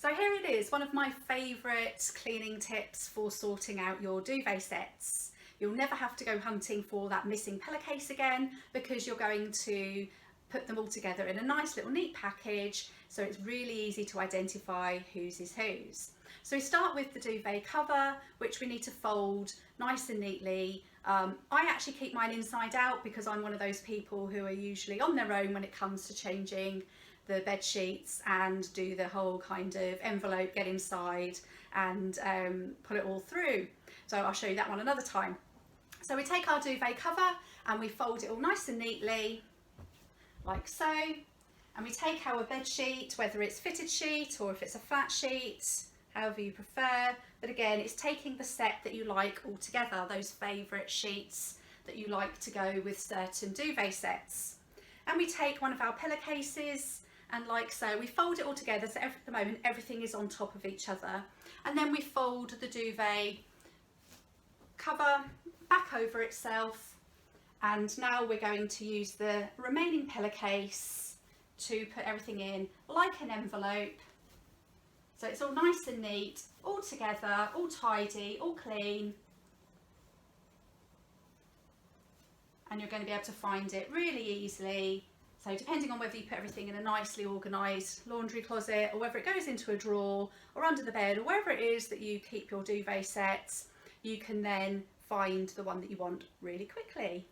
So here it is, one of my favourite cleaning tips for sorting out your duvet sets. You'll never have to go hunting for that missing pillowcase again, because you're going to put them all together in a nice little neat package, so it's really easy to identify whose is whose. So we start with the duvet cover, which we need to fold nice and neatly. I actually keep mine inside out because I'm one of those people who are usually on their own when it comes to changing the bed sheets and do the whole kind of envelope, get inside and pull it all through. So I'll show you that one another time. So we take our duvet cover and we fold it all nice and neatly, like so. And we take our bed sheet, whether it's fitted sheet or if it's a flat sheet, however you prefer. But again, it's taking the set that you like all together, those favourite sheets that you like to go with certain duvet sets. And we take one of our pillowcases and like so, we fold it all together, so at the moment everything is on top of each other. And then we fold the duvet cover back over itself, and now we're going to use the remaining pillowcase to put everything in like an envelope. So it's all nice and neat, all together, all tidy, all clean. And you're going to be able to find it really easily. So depending on whether you put everything in a nicely organised laundry closet, or whether it goes into a drawer or under the bed, or wherever it is that you keep your duvet sets, you can then find the one that you want really quickly.